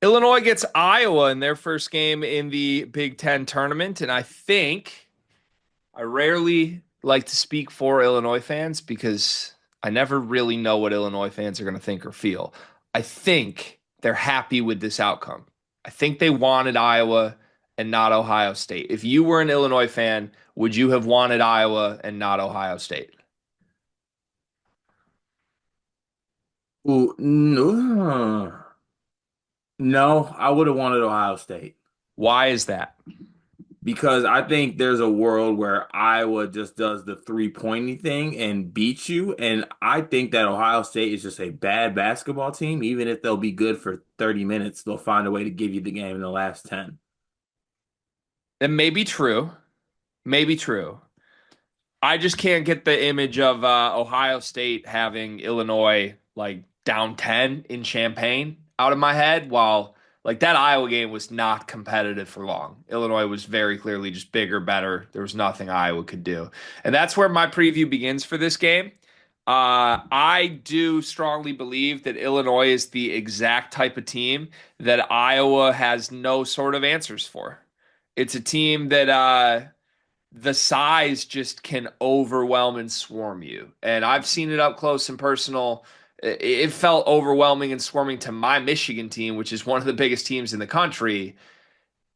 Illinois gets Iowa in their first game in the Big Ten tournament, and I rarely like to speak for Illinois fans because I never really know what Illinois fans are going to think or feel. I think they're happy with this outcome. I think they wanted Iowa and not Ohio State. If you were an Illinois fan, would you have wanted Iowa and not Ohio State? Ooh, no, I would have wanted Ohio State Why is that? because I think there's a world where Iowa just does the three-pointy thing and beats you, and I think that Ohio State is just a bad basketball team. Even if they'll be good for 30 minutes, they'll find a way to give you the game in the last 10. That may be true. May be true. I just can't get the image of Ohio State having Illinois like down 10 in Champaign out of my head, while like that Iowa game was not competitive for long. Illinois was very clearly just bigger, better. There was nothing Iowa could do. And that's where my preview begins for this game. I do strongly believe that Illinois is the exact type of team that Iowa has no sort of answers for. It's a team that the size just can overwhelm and swarm you. And I've seen it up close and personal. It felt overwhelming and swarming to my Michigan team, which is one of the biggest teams in the country.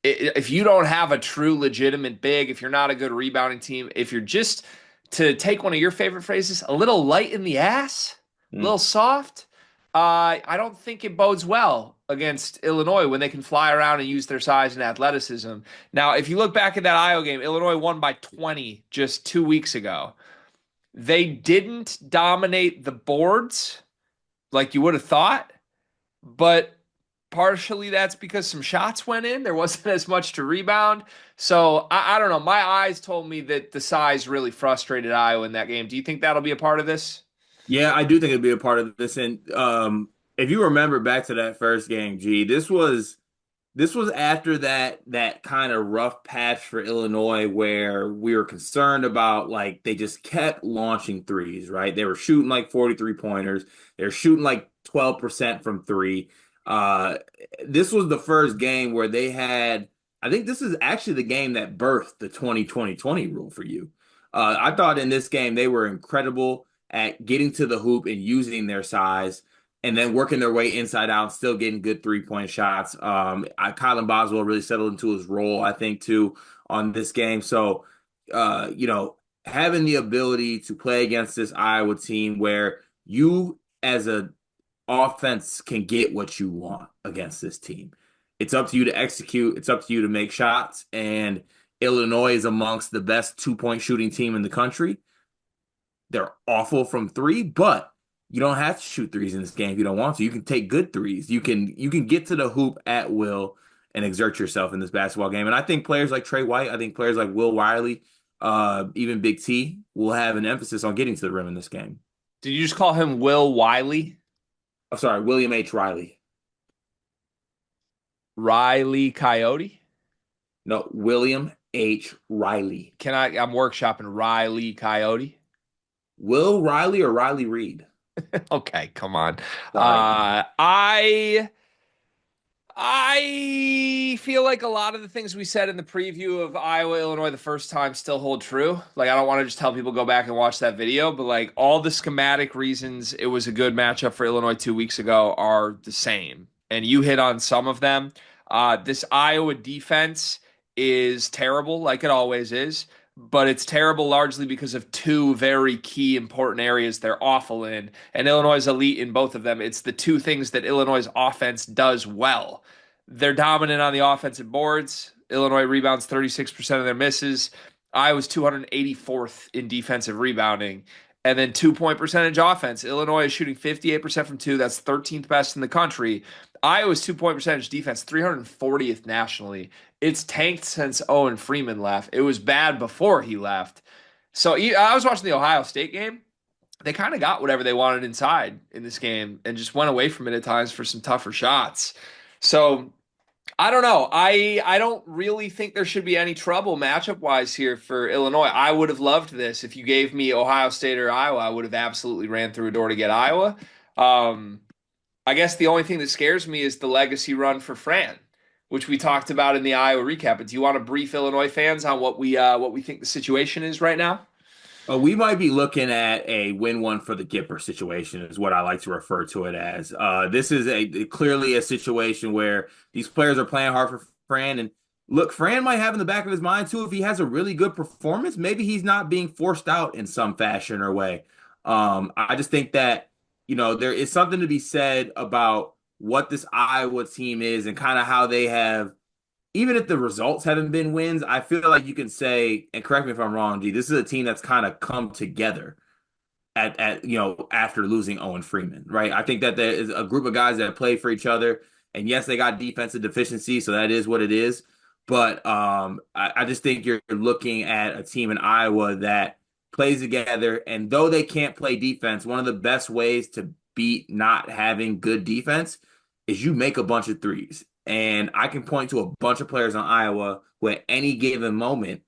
If you don't have a true legitimate big, if you're not a good rebounding team, if you're just, to take one of your favorite phrases, a little light in the ass, a Mm. little soft, I don't think it bodes well against Illinois when they can fly around and use their size and athleticism. Now, if you look back at that Iowa game, Illinois won by 20 just 2 weeks ago. They didn't dominate the boards like you would have thought, but partially that's because some shots went in. There wasn't as much to rebound. So I don't know. My eyes told me that the size really frustrated Iowa in that game. Do you think that'll be a part of this? Yeah, I do think it'd be a part of this. And if you remember back to that first game, G, this was after that kind of rough patch for Illinois where we were concerned about like they just kept launching threes, right? They were shooting like 43 pointers. They're shooting like 12% from three. Uh this was the first game where they had I think this is actually the game that birthed the 20-20-20 rule for you. I thought in this game they were incredible at getting to the hoop and using their size and then working their way inside out, still getting good 3-point shots. Kylan Boswell really settled into his role, I think, too, on this game. So, having the ability to play against this Iowa team where you, as a offense, can get what you want against this team. It's up to you to execute. It's up to you to make shots. And Illinois is amongst the best 2-point shooting team in the country. They're awful from three, but you don't have to shoot threes in this game if you don't want to. You can take good threes. You can get to the hoop at will and exert yourself in this basketball game. And I think players like Trey White, I think players like Will Wiley, even Big T will have an emphasis on getting to the rim in this game. Did you just call him Will Wiley? I'm sorry, William H. Riley. Riley Coyote? No, William H. Riley. I'm workshopping Riley Coyote. Will Riley or Riley Reed? Okay, come on. Sorry. Uh, I I feel like a lot of the things we said in the preview of Iowa, Illinois the first time still hold true. Like, I don't want to just tell people go back and watch that video, but like all the schematic reasons it was a good matchup for Illinois 2 weeks ago are the same. And you hit on some of them. This Iowa defense is terrible, like it always is, but it's terrible largely because of two very key important areas they're awful in. And Illinois is elite in both of them. It's the two things that Illinois' offense does well. They're dominant on the offensive boards. Illinois rebounds 36% of their misses. Iowa's 284th in defensive rebounding. And then 2 point percentage offense. Illinois is shooting 58% from two. That's 13th best in the country. Iowa's 2 point percentage defense, 340th nationally. It's tanked since Owen Freeman left. It was bad before he left. So I was watching the Ohio State game. They kind of got whatever they wanted inside in this game and just went away from it at times for some tougher shots. So I don't know. I don't really think there should be any trouble matchup wise here for Illinois. I would have loved this if you gave me Ohio State or Iowa. I would have absolutely ran through a door to get Iowa. Um, I guess the only thing that scares me is the legacy run for Fran, which we talked about in the Iowa recap. But do you want to brief Illinois fans on what we think the situation is right now? We might be looking at a win one for the Gipper situation, is what I like to refer to it as. This is clearly a situation where these players are playing hard for Fran, and look, Fran might have in the back of his mind too, if he has a really good performance, maybe he's not being forced out in some fashion or way. I just think that there is something to be said about what this Iowa team is and kind of how they have even if the results haven't been wins, I feel like you can say, and correct me if I'm wrong, G, this is a team that's kind of come together at after losing Owen Freeman, right? I think that there is a group of guys that play for each other, and yes, they got defensive deficiency, so that is what it is. But I just think you're looking at a team in Iowa that plays together, and though they can't play defense, one of the best ways to beat not having good defense is you make a bunch of threes. And I can point to a bunch of players on Iowa who at any given moment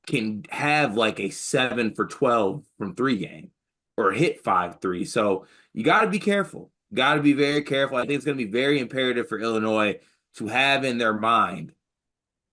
can have like a 7 for 12 from three game or hit 5 3. So you got to be careful. Got to be very careful. I think it's going to be very imperative for Illinois to have in their mind.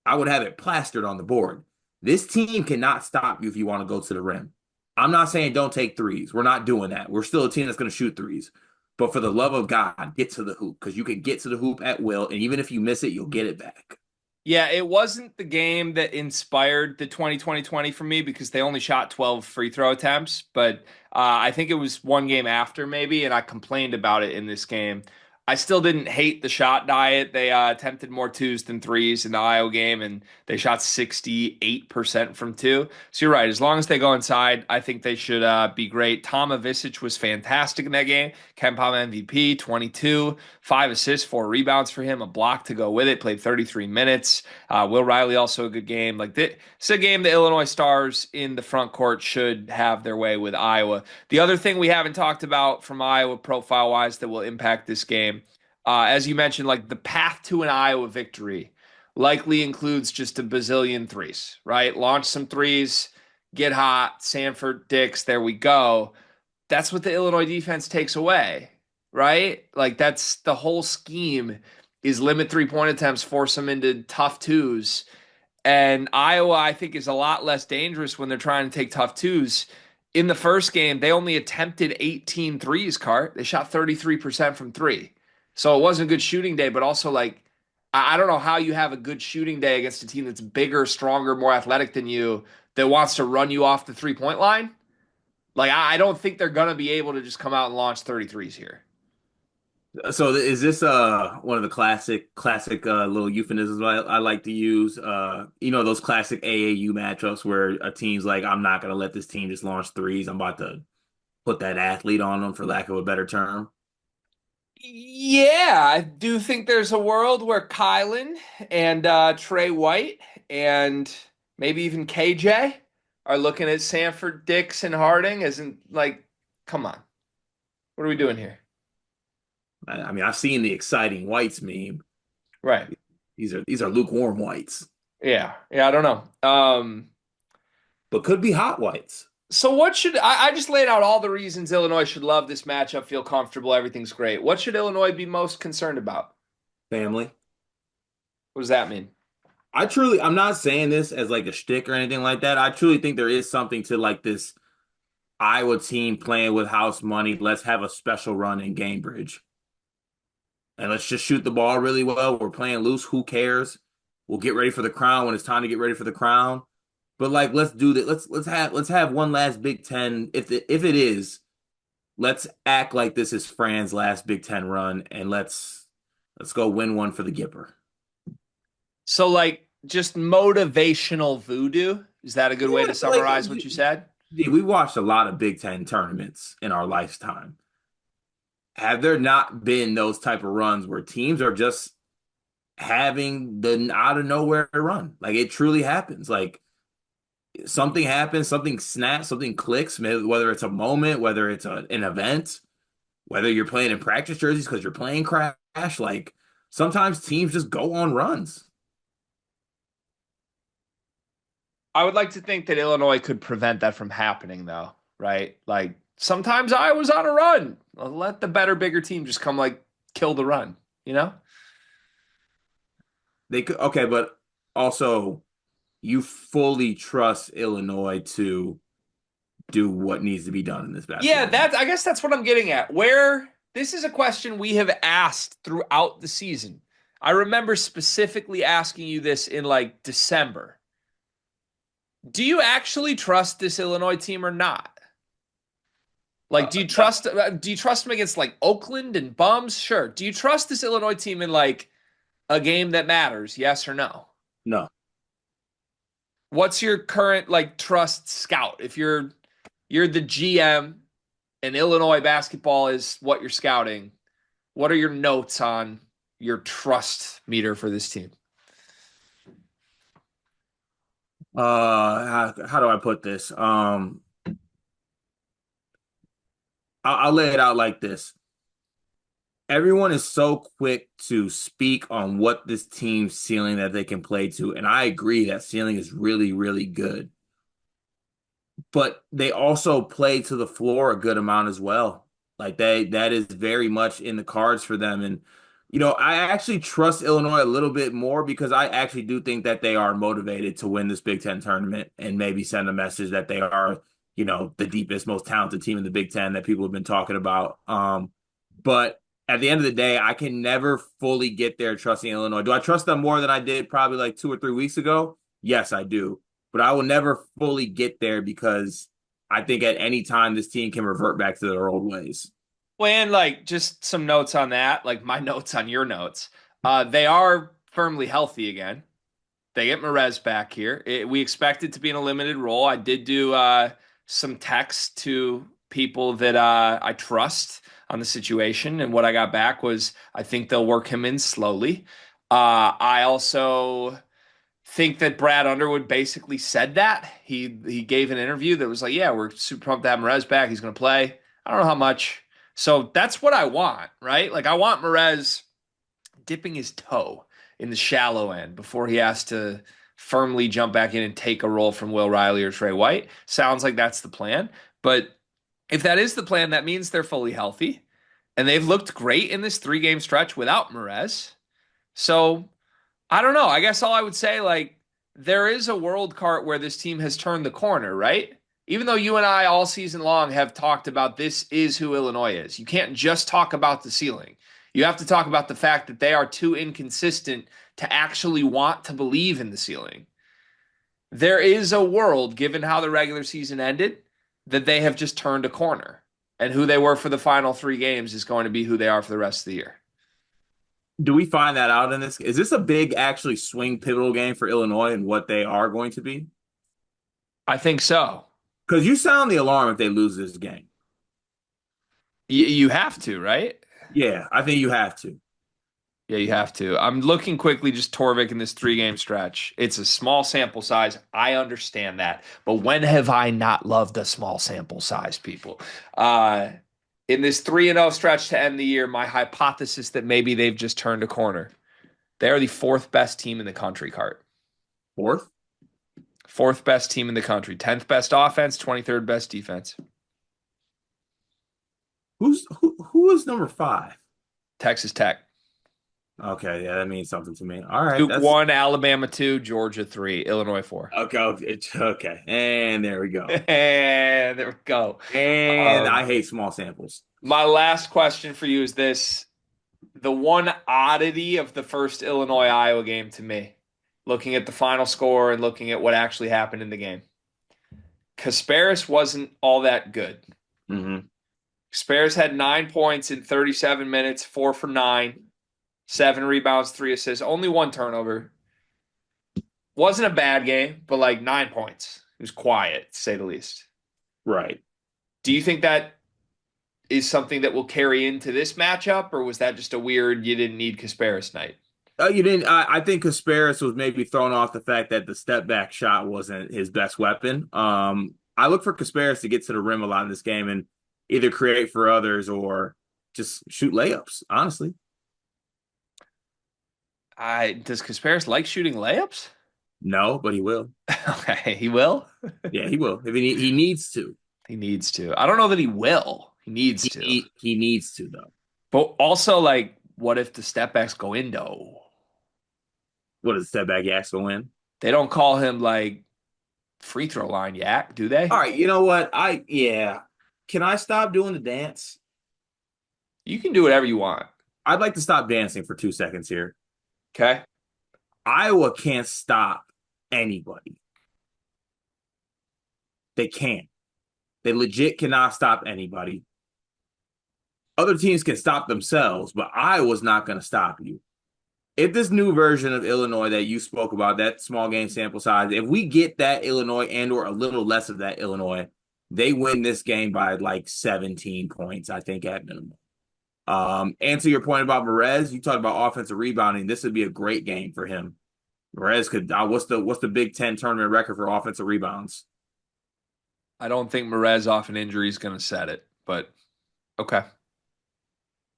I would have it plastered on the board. This team cannot stop you if you want to go to the rim. I'm not saying don't take threes. We're not doing that. We're still a team that's going to shoot threes. But for the love of God, get to the hoop because you can get to the hoop at will. And even if you miss it, you'll get it back. Yeah, it wasn't the game that inspired the 2020 for me because they only shot 12 free throw attempts, but I think it was one game after maybe, and I complained about it in this game. I still didn't hate the shot diet. They attempted more twos than threes in the Iowa game, and they shot 68% from two. So you're right. As long as they go inside, I think they should be great. Toma Visic was fantastic in that game. KenPom MVP, 22, 5 assists, 4 rebounds for him, a block to go with it. Played 33 minutes. Will Riley also a good game. Like this is a game the Illinois Stars in the front court should have their way with Iowa. The other thing we haven't talked about from Iowa profile wise that will impact this game, as you mentioned, like the path to an Iowa victory likely includes just a bazillion threes, right? Launch some threes, get hot, Sanford, Dix, there we go. That's what the Illinois defense takes away, right? Like that's the whole scheme is limit 3 point attempts, force them into tough twos. And Iowa, I think, is a lot less dangerous when they're trying to take tough twos. In the first game, they only attempted 18 threes, Cart. They shot 33% from three. So it wasn't a good shooting day, but also like I don't know how you have a good shooting day against a team that's bigger, stronger, more athletic than you that wants to run you off the 3 point line. Like I don't think they're gonna be able to just come out and launch 33s here. So is this one of the classic little euphemisms I like to use? Those classic AAU matchups where a team's like, I'm not gonna let this team just launch threes. I'm about to put that athlete on them, for lack of a better term. Yeah, I do think there's a world where Kylan and Trey White and maybe even KJ are looking at Sanford, Dix, and Harding as in like, come on, what are we doing here? I mean, I've seen the exciting whites meme. Right. These are lukewarm whites, Yeah. Yeah, I don't know. but could be hot whites. So what should I just laid out all the reasons Illinois should love this matchup, feel comfortable, everything's great. What should Illinois be most concerned about? Family. What does that mean? I'm not saying this as like a shtick or anything like that. I truly think there is something to like this Iowa team playing with house money. Let's have a special run in Gainbridge. And let's just shoot the ball really well. We're playing loose. Who cares? We'll get ready for the crown when it's time to get ready for the crown. But like, let's do that. Let's have one last Big Ten. If it is, let's act like this is Fran's last Big Ten run, and let's go win one for the Gipper. So like just motivational voodoo? Is that a good way Yeah, to like summarize what you said? we watched a lot of Big Ten tournaments in our lifetime. Have there not been those type of runs where teams are just having the out of nowhere run? Like it truly happens. Like something happens, something snaps, something clicks, whether it's a moment, whether it's an event, whether you're playing in practice jerseys because you're playing crash. Like sometimes teams just go on runs. I would like to think that Illinois could prevent that from happening, though, right? Like sometimes Iowa's on a run. Let the better, bigger team just come like kill the run, you know? They could okay, but also you fully trust Illinois to do what needs to be done in this Yeah, basketball game. I guess that's what I'm getting at. Where this is a question we have asked throughout the season. I remember specifically asking you this in like December. Do you actually trust this Illinois team or not? Like, No, do you trust them against like Oakland and bums? Sure. Do you trust this Illinois team in like a game that matters? Yes or no? no. What's your current like trust scout? If you're the GM and Illinois basketball is what you're scouting, what are your notes on your trust meter for this team? How do I put this? I'll lay it out like this. Everyone is so quick to speak on what this team's ceiling that they can play to, and I agree that ceiling is really, really good. But they also play to the floor a good amount as well. Like that is very much in the cards for them. And I actually trust Illinois a little bit more because I actually do think that they are motivated to win this Big Ten tournament and maybe send a message that they are, the deepest, most talented team in the Big Ten that people have been talking about. But at the end of the day, I can never fully get there trusting Illinois. Do I trust them more than I did probably like 2 or 3 weeks ago? Yes, I do, but I will never fully get there because I think at any time this team can revert back to their old ways. Well, and like just some notes on that, like my notes on your notes. They are firmly healthy again. They get Merez back here. We expect it to be in a limited role. I did do some text to people that I trust on the situation, and what I got back was I think they'll work him in slowly. I also think that Brad Underwood basically said that. He gave an interview that was like, "Yeah, we're super pumped to have Merez back. He's going to play. I don't know how much." So that's what I want, right? Like I want Merez dipping his toe in the shallow end before he has to firmly jump back in and take a role from Will Riley or Trey White. Sounds like that's the plan. But if that is the plan, that means they're fully healthy. And they've looked great in this 3 game stretch without Merez. So I don't know. I guess all I would say, like, there is a world cart where this team has turned the corner, right? Even though you and I all season long have talked about this is who Illinois is. You can't just talk about the ceiling. You have to talk about the fact that they are too inconsistent to actually want to believe in the ceiling. There is a world, given how the regular season ended, that they have just turned a corner. And who they were for the final 3 games is going to be who they are for the rest of the year. Do we find that out in this? Is this a big, actually swing pivotal game for Illinois and what they are going to be? I think so. Because you sound the alarm if they lose this game. You have to, right? Yeah, I think you have to. Yeah, you have to. I'm looking quickly just Torvik in this 3 game stretch. It's a small sample size. I understand that. But when have I not loved a small sample size, people? Uh, in this 3-0 stretch to end the year, my hypothesis that maybe they've just turned a corner. They are the fourth best team in the country, Cart. Fourth? Fourth best team in the country. 10th best offense, 23rd best defense. Who is number five? Texas Tech. Okay, yeah, that means something to me. All right, Duke that's 1, Alabama 2, Georgia 3, Illinois 4. okay. Okay, and there we go. And there we go. And I Um, hate small samples. My last question for you is this. The one oddity of the first Illinois Iowa game to me, looking at the final score and looking at what actually happened in the game. Kasparis wasn't all that good. Hmm. Kasparis had 9 points in 37 minutes, 4 for 9, 7 rebounds, 3 assists, only 1 turnover. Wasn't a bad game, but like 9 points. It was quiet, to say the least. Right. Do you think that is something that will carry into this matchup, or was that just a weird you didn't need Kasparis night? You didn't. I think Kasparis was maybe thrown off the fact that the step back shot wasn't his best weapon. I look for Kasparis to get to the rim a lot in this game and either create for others or just shoot layups. Honestly, I does Kasparis like shooting layups? no, but he will. Okay, he will. Yeah, he will if he needs to. He needs to. I don't know that he will. needs to. He needs to though. But also, like, what if the step backs go Indo? What does step back Yaks go in? They don't call him like free throw line yak, do All they? right, you know what? Yeah. Can I stop doing the dance? You can do whatever you want. I'd like to stop dancing for 2 seconds here. Okay. Iowa can't stop anybody. They can't. They legit cannot stop anybody. Other teams can stop themselves, but Iowa's not going to stop you. If this new version of Illinois that you spoke about, that small game sample size, if we get that Illinois and or a little less of that Illinois, they win this game by like 17 points, I think, at minimum. And to your point about Perez, you talked about offensive rebounding. This would be a great game for him. Perez could. What's the Big Ten tournament record for offensive rebounds? I don't think Murez off an injury is going to set it, but okay.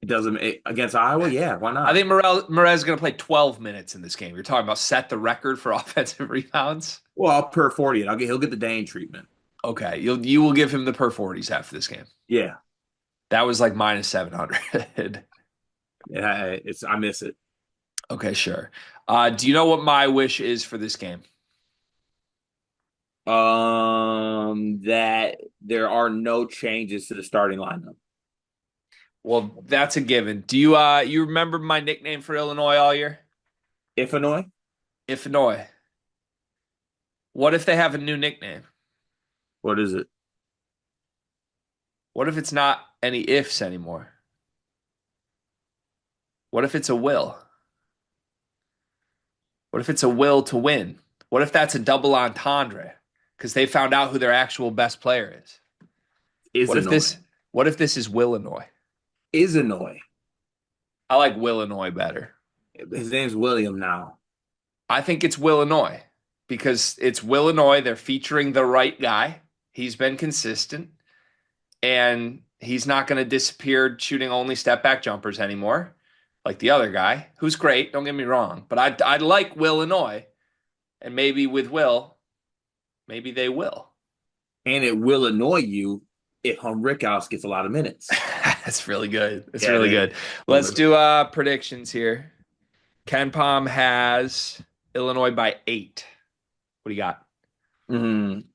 It doesn't against Iowa. Yeah, why I not? think Murez is going to play 12 minutes in this game. You're talking about set the record for offensive rebounds. Well, I'll per 40 it. He'll get the Dane treatment. Okay, you will give him the per 40s after this game. Yeah, That was like minus 700. it's I miss it. Okay, sure. Do you know what my wish is for this game? That there are no changes to the starting lineup. Well, that's a given. Do you remember my nickname for Illinois all year? Ifanoy, Illinois. What if they have a new nickname? what is it? What if it's not any ifs anymore? What if it's a will? What if it's a will to win? What if that's a double entendre? Because they found out who their actual best player is. What if Isanoy, this what if this is Willinois? Isanoy. I like Willinois better. His name's William now. I think it's Willinois because it's Willinois. They're featuring the right guy. He's been consistent and he's not going to disappear shooting only step back jumpers anymore like the other guy, who's great. Don't get me wrong, but I like Willinois, and maybe with Will, maybe they will. And it will annoy you if Rickhouse gets a lot of minutes. That's really good. That's Yeah, really it good. Let's do predictions here. Ken Palm has Illinois by 8. What do you got?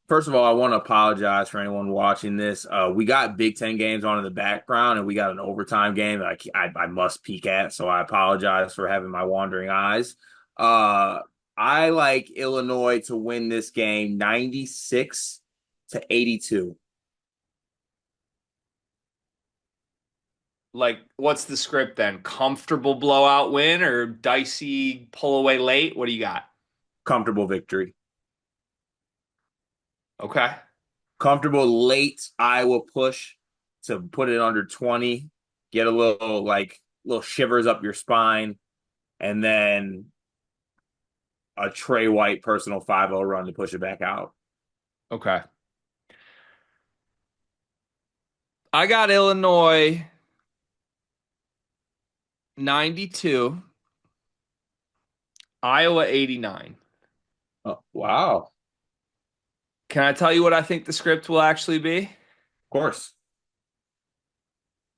First of all, I want to apologize for anyone watching this. We got Big Ten games on in the background, and we got an overtime game that I must peek at. So I apologize for having my wandering eyes. Uh, I like Illinois to win this game 96-82. Like, what's the script then? Comfortable blowout win or dicey pull away late? What do you got? Comfortable victory. Okay. Comfortable late Iowa push to put it under 20, get a little shivers up your spine, and then a Trey White personal 5-0 run to push it back out. Okay. I got Illinois 92, Iowa 89. Oh, wow. Of Can I tell you what I think the script will actually be? course.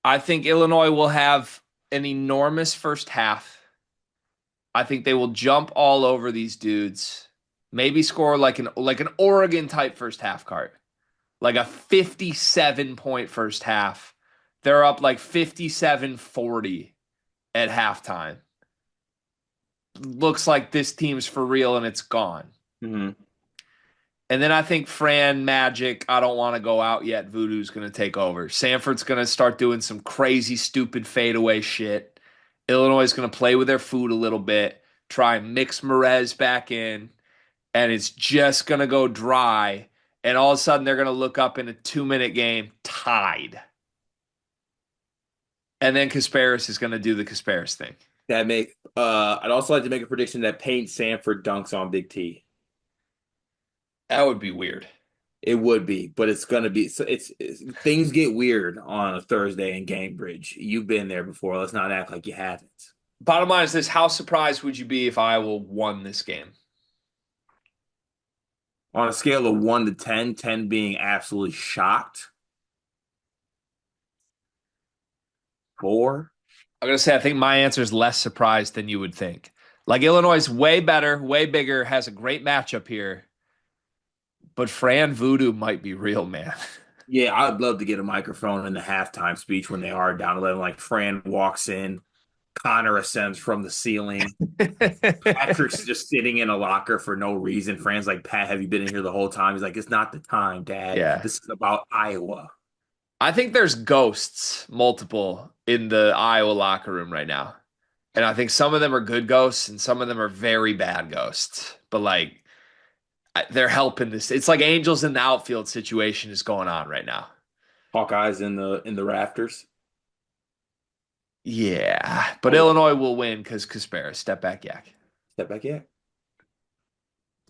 I think Illinois will have an enormous first half. I think they will jump all over these dudes. Maybe score like an Oregon type first half card. Like a 57 point first half. They're up like 57-40 at halftime. Looks like this team's for real and it's gone. Mm-hmm. And then I think Fran Magic, I don't want to go out yet. Voodoo's going to take over. Sanford's going to start doing some crazy, stupid fadeaway shit. Illinois is going to play with their food a little bit, try and mix Merez back in, and it's just going to go dry. And all of a sudden, they're going to look up in a 2-minute game tied. And then Casparis is going to do the Casparis thing. I'd also like to make a prediction that Payne Sanford dunks on Big T. That would be weird. It would be, but it's gonna be. So it's things get weird on a Thursday in Cambridge. You've been there before. Let's not act like you haven't. Bottom line is this: how surprised would you be if Iowa won this game? On a scale of 1 to 10, 10 being absolutely shocked, 4. I'm gonna say I think my answer is less surprised than you would think. Like Illinois is way better, way bigger, has a great matchup here, but Fran Voodoo might be real, man. Yeah, I'd love to get a microphone in the halftime speech when they are down 11. Like Fran walks in, Connor ascends from the ceiling. Patrick's just sitting in a locker for no reason. Fran's like, Pat, have you been in here the whole time? He's like, it's not the time, Dad. Yeah. This is about Iowa. I think there's ghosts, multiple, in the Iowa locker room right now. And I think some of them are good ghosts and some of them are very bad ghosts. But like they're helping this. It's like angels in the outfield situation is going on right now. Hawkeyes in the rafters. Yeah. But Oh, Illinois will win because Kasparis, step back yak. step back, yeah.